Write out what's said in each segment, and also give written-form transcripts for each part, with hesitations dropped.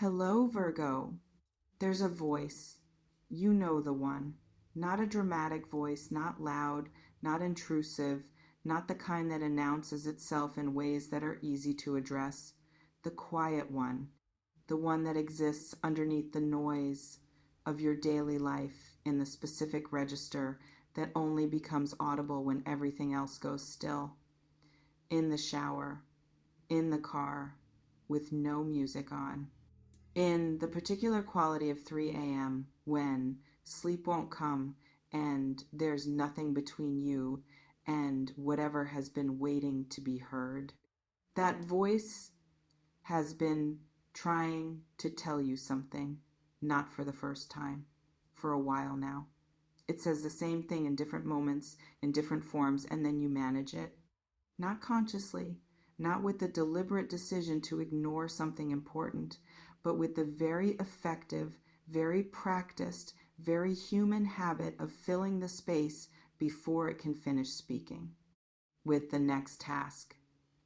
Hello, Virgo. There's a voice. You know the one. Not a dramatic voice, not loud, not intrusive, not the kind that announces itself in ways that are easy to address. The quiet one. The one that exists underneath the noise of your daily life in the specific register that only becomes audible when everything else goes still. In the shower, in the car, with no music on. In the particular quality of 3 a.m., when sleep won't come and there's nothing between you and whatever has been waiting to be heard. That voice has been trying to tell you something, not for the first time, for a while now. It says the same thing in different moments, in different forms, and then you manage it. Not consciously, not with the deliberate decision to ignore something important, but with the very effective, very practiced, very human habit of filling the space before it can finish speaking, with the next task,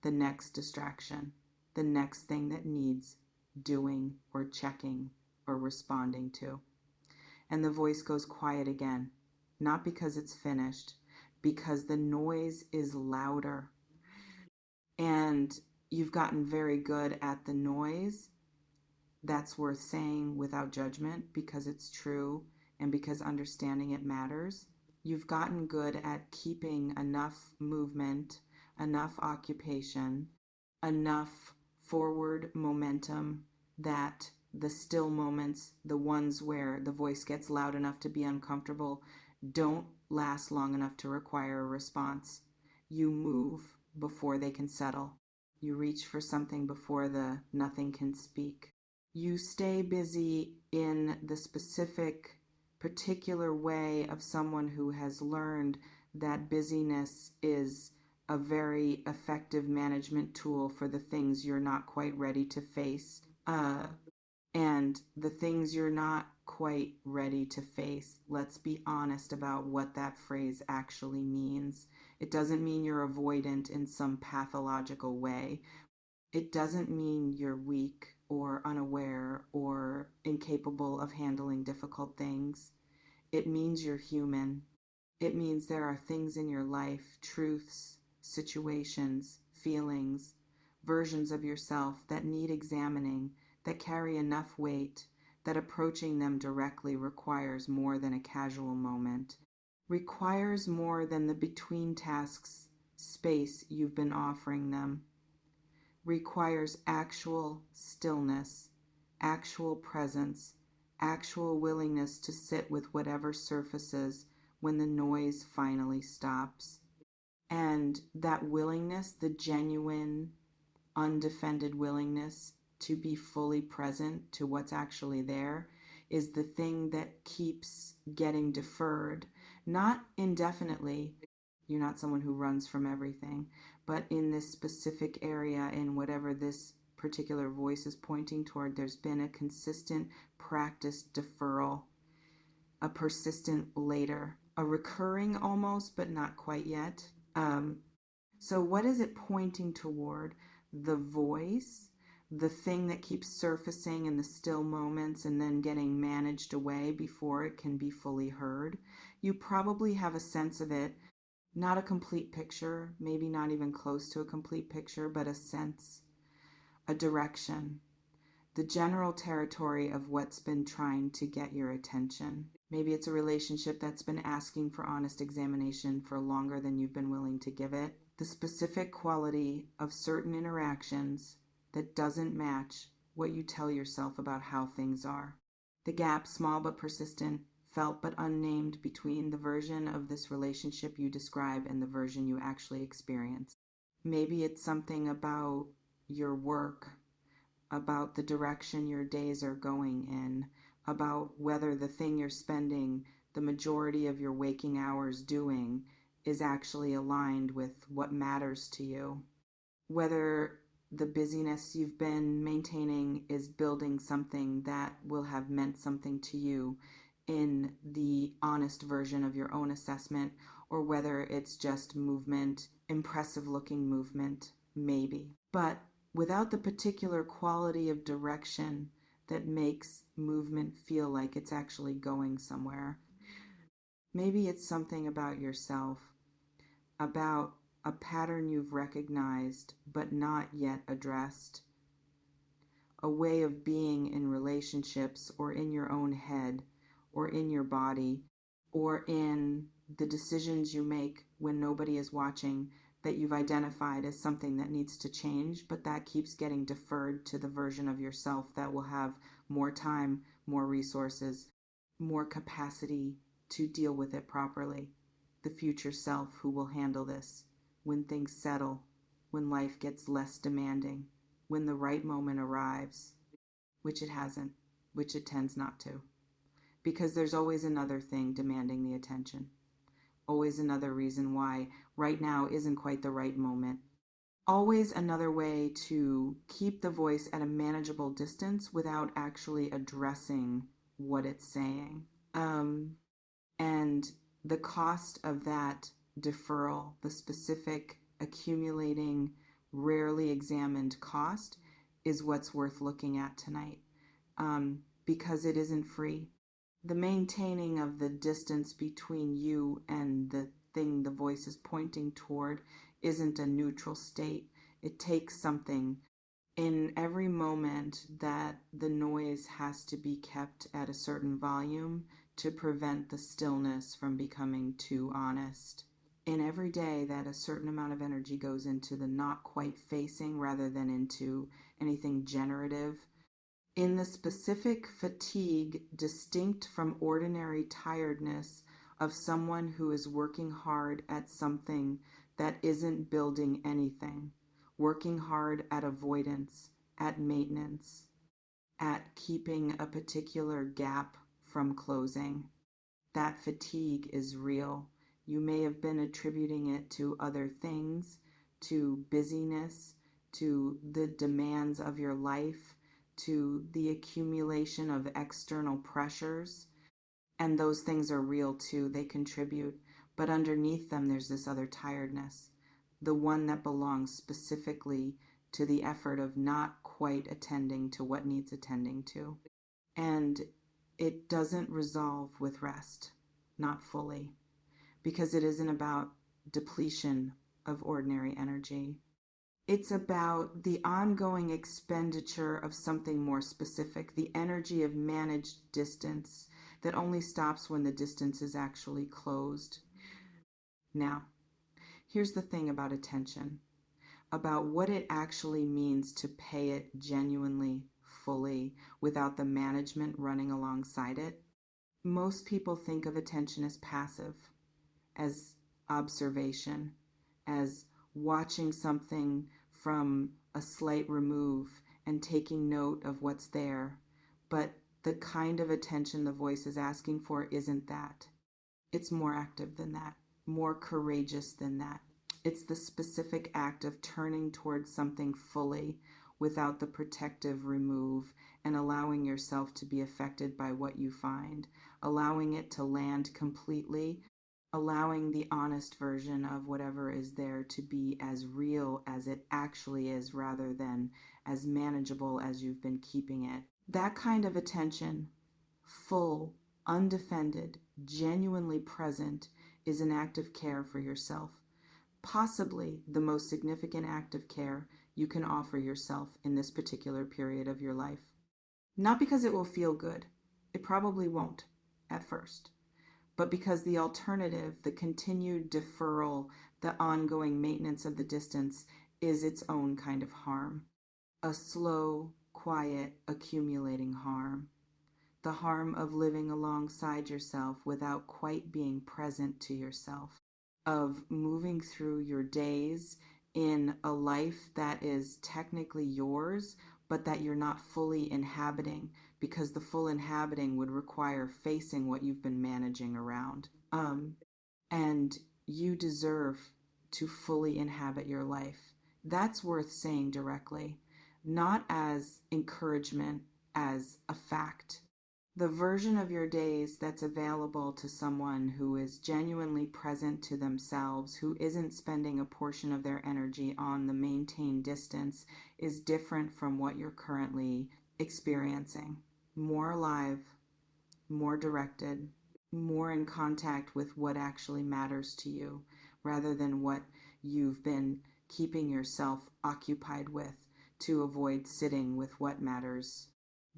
the next distraction, the next thing that needs doing or checking or responding to. And the voice goes quiet again, not because it's finished, because the noise is louder. And you've gotten very good at the noise. That's worth saying without judgment because it's true and because understanding it matters. You've gotten good at keeping enough movement, enough occupation, enough forward momentum that the still moments, the ones where the voice gets loud enough to be uncomfortable, don't last long enough to require a response. You move before they can settle. You reach for something before the nothing can speak. You stay busy in the specific, particular way of someone who has learned that busyness is a very effective management tool for the things you're not quite ready to face. And the things you're not quite ready to face, let's be honest about what that phrase actually means. It doesn't mean you're avoidant in some pathological way. It doesn't mean you're weak or unaware or incapable of handling difficult things. It means you're human. It means there are things in your life, truths, situations, feelings, versions of yourself that need examining, that carry enough weight, that approaching them directly requires more than a casual moment, requires more than the between tasks space you've been offering them, requires actual stillness, actual presence, actual willingness to sit with whatever surfaces when the noise finally stops. And that willingness, the genuine, undefended willingness to be fully present to what's actually there, is the thing that keeps getting deferred, not indefinitely. You're not someone who runs from everything, but in this specific area, in whatever this particular voice is pointing toward, there's been a consistent practice deferral, a persistent later, a recurring almost, but not quite yet. So what is it pointing toward? The voice, the thing that keeps surfacing in the still moments and then getting managed away before it can be fully heard. You probably have a sense of it, not a complete picture, maybe not even close to a complete picture, but a sense, a direction, the general territory of what's been trying to get your attention. Maybe it's a relationship that's been asking for honest examination for longer than you've been willing to give it. The specific quality of certain interactions that doesn't match what you tell yourself about how things are. The gap, small but persistent, felt but unnamed between the version of this relationship you describe and the version you actually experience. Maybe it's something about your work, about the direction your days are going in, about whether the thing you're spending the majority of your waking hours doing is actually aligned with what matters to you. Whether the busyness you've been maintaining is building something that will have meant something to you in the honest version of your own assessment, or whether it's just movement, impressive looking movement, maybe. But without the particular quality of direction that makes movement feel like it's actually going somewhere. Maybe it's something about yourself, about a pattern you've recognized but not yet addressed, a way of being in relationships or in your own head or in your body or in the decisions you make when nobody is watching that you've identified as something that needs to change, but that keeps getting deferred to the version of yourself that will have more time, more resources, more capacity to deal with it properly. The future self who will handle this when things settle, when life gets less demanding, when the right moment arrives, which it hasn't, which it tends not to. Because there's always another thing demanding the attention. Always another reason why right now isn't quite the right moment. Always another way to keep the voice at a manageable distance without actually addressing what it's saying. And the cost of that deferral, the specific accumulating, rarely examined cost, is what's worth looking at tonight, because it isn't free. The maintaining of the distance between you and the thing the voice is pointing toward isn't a neutral state. It takes something. In every moment that the noise has to be kept at a certain volume to prevent the stillness from becoming too honest. In every day that a certain amount of energy goes into the not quite facing rather than into anything generative, in the specific fatigue distinct from ordinary tiredness of someone who is working hard at something that isn't building anything, working hard at avoidance, at maintenance, at keeping a particular gap from closing. That fatigue is real. You may have been attributing it to other things, to busyness, to the demands of your life, to the accumulation of external pressures. And those things are real too. They contribute. But underneath them, there's this other tiredness, the one that belongs specifically to the effort of not quite attending to what needs attending to. And it doesn't resolve with rest, not fully, because it isn't about depletion of ordinary energy. It's about the ongoing expenditure of something more specific, the energy of managed distance that only stops when the distance is actually closed. Now, here's the thing about attention, about what it actually means to pay it genuinely, fully, without the management running alongside it. Most people think of attention as passive, as observation, as watching something from a slight remove and taking note of what's there. But the kind of attention the voice is asking for isn't that. It's more active than that, more courageous than that. It's the specific act of turning towards something fully without the protective remove and allowing yourself to be affected by what you find, allowing it to land completely, allowing the honest version of whatever is there to be as real as it actually is rather than as manageable as you've been keeping it. That kind of attention, full, undefended, genuinely present, is an act of care for yourself. Possibly the most significant act of care you can offer yourself in this particular period of your life. Not because it will feel good. It probably won't at first. But because the alternative, the continued deferral, the ongoing maintenance of the distance, is its own kind of harm. A slow, quiet, accumulating harm. The harm of living alongside yourself without quite being present to yourself. Of moving through your days in a life that is technically yours, but that you're not fully inhabiting, because the full inhabiting would require facing what you've been managing around. And you deserve to fully inhabit your life. That's worth saying directly, not as encouragement, as a fact. The version of your days that's available to someone who is genuinely present to themselves, who isn't spending a portion of their energy on the maintained distance, is different from what you're currently experiencing, more alive, more directed, more in contact with what actually matters to you rather than what you've been keeping yourself occupied with to avoid sitting with what matters.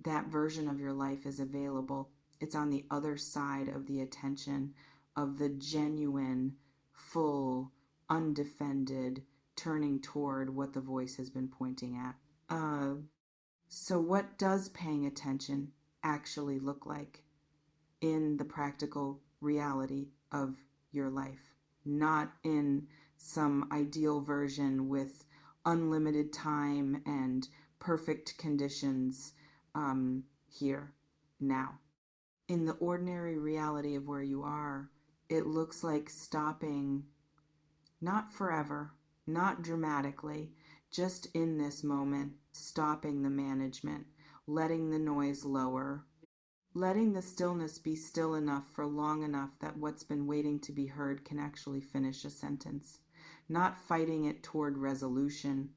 That version of your life is available. It's on the other side of the attention of the genuine, full, undefended turning toward what the voice has been pointing at. So, what does paying attention actually look like in the practical reality of your life? Not in some ideal version with unlimited time and perfect conditions here, now. In the ordinary reality of where you are, it looks like stopping, not forever, not dramatically, just in this moment, stopping the management, letting the noise lower, letting the stillness be still enough for long enough that what's been waiting to be heard can actually finish a sentence, not fighting it toward resolution,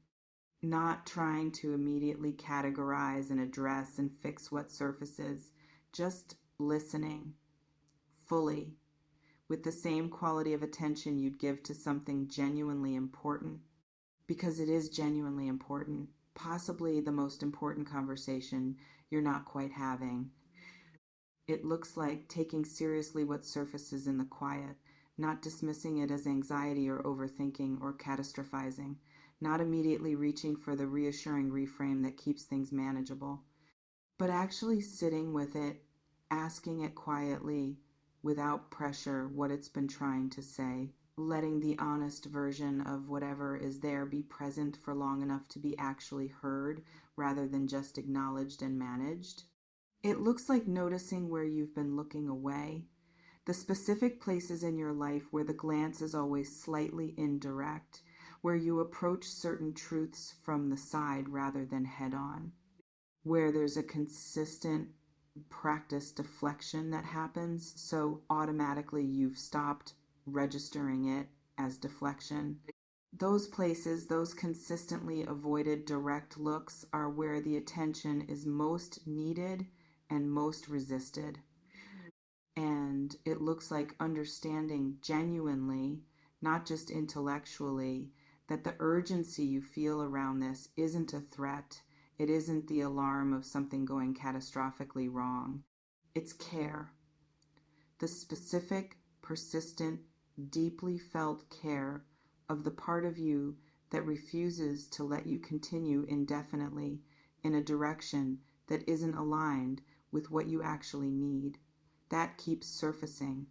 not trying to immediately categorize and address and fix what surfaces, just listening fully with the same quality of attention you'd give to something genuinely important, because it is genuinely important, possibly the most important conversation you're not quite having. It looks like taking seriously what surfaces in the quiet, not dismissing it as anxiety or overthinking or catastrophizing, not immediately reaching for the reassuring reframe that keeps things manageable, but actually sitting with it, asking it quietly, without pressure, what it's been trying to say, letting the honest version of whatever is there be present for long enough to be actually heard rather than just acknowledged and managed. It looks like noticing where you've been looking away, the specific places in your life where the glance is always slightly indirect, where you approach certain truths from the side rather than head on, where there's a consistent practice deflection that happens, so automatically you've stopped registering it as deflection. Those places, those consistently avoided direct looks, are where the attention is most needed and most resisted. And it looks like understanding genuinely, not just intellectually, that the urgency you feel around this isn't a threat. It isn't the alarm of something going catastrophically wrong. It's care. The specific, persistent, deeply felt care of the part of you that refuses to let you continue indefinitely in a direction that isn't aligned with what you actually need. That keeps surfacing.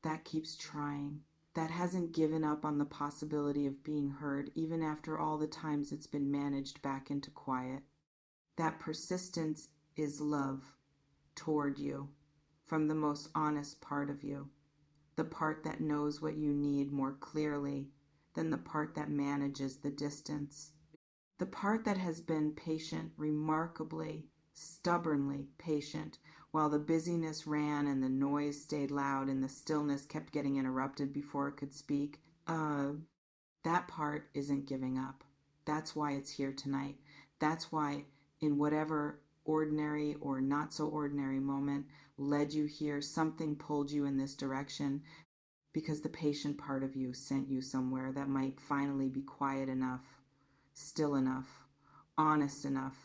That keeps trying. That hasn't given up on the possibility of being heard even after all the times it's been managed back into quiet. That persistence is love toward you from the most honest part of you, the part that knows what you need more clearly than the part that manages the distance, the part that has been patient, remarkably, stubbornly patient, while the busyness ran and the noise stayed loud and the stillness kept getting interrupted before it could speak. That part isn't giving up. That's why it's here tonight. That's why, in whatever ordinary or not so ordinary moment led you here, something pulled you in this direction, because the patient part of you sent you somewhere that might finally be quiet enough, still enough, honest enough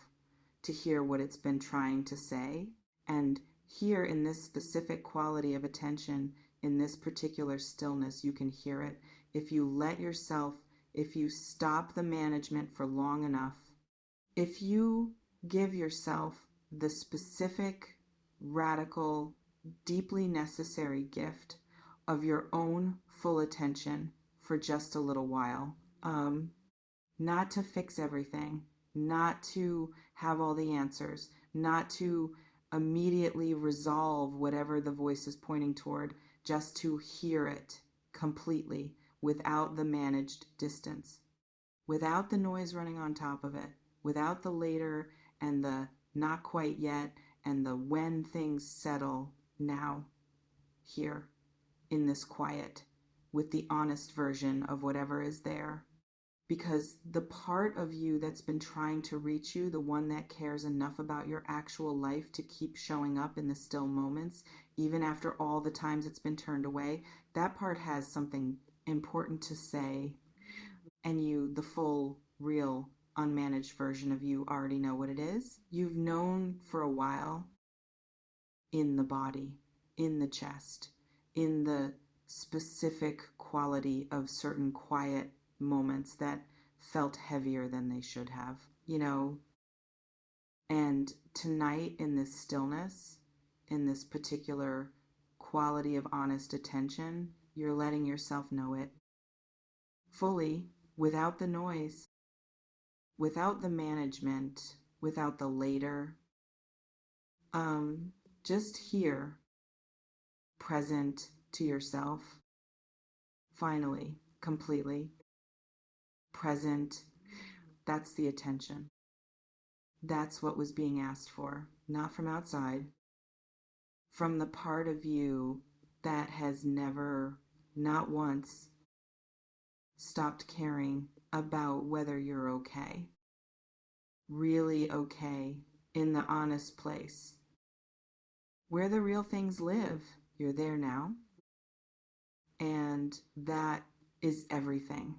to hear what it's been trying to say. And here, in this specific quality of attention, in this particular stillness, you can hear it. If you let yourself, if you stop the management for long enough, if you give yourself the specific, radical, deeply necessary gift of your own full attention for just a little while, not to fix everything, not to have all the answers, not to immediately resolve whatever the voice is pointing toward, just to hear it completely without the managed distance, without the noise running on top of it, without the later and the not quite yet and the when things settle. Now, here, in this quiet, with the honest version of whatever is there. because the part of you that's been trying to reach you, the one that cares enough about your actual life to keep showing up in the still moments, even after all the times it's been turned away, that part has something important to say. And you, the full, real, unmanaged version of you, already know what it is. You've known for a while in the body, in the chest, in the specific quality of certain quiet moments that felt heavier than they should have, you know. And tonight, in this stillness, in this particular quality of honest attention, you're letting yourself know it fully, without the noise, without the management, without the later. Just here, present to yourself, finally, completely present. That's the attention. That's what was being asked for, not from outside, from the part of you that has never, not once, stopped caring about whether you're okay, really okay, in the honest place where the real things live. You're there now, and that is everything.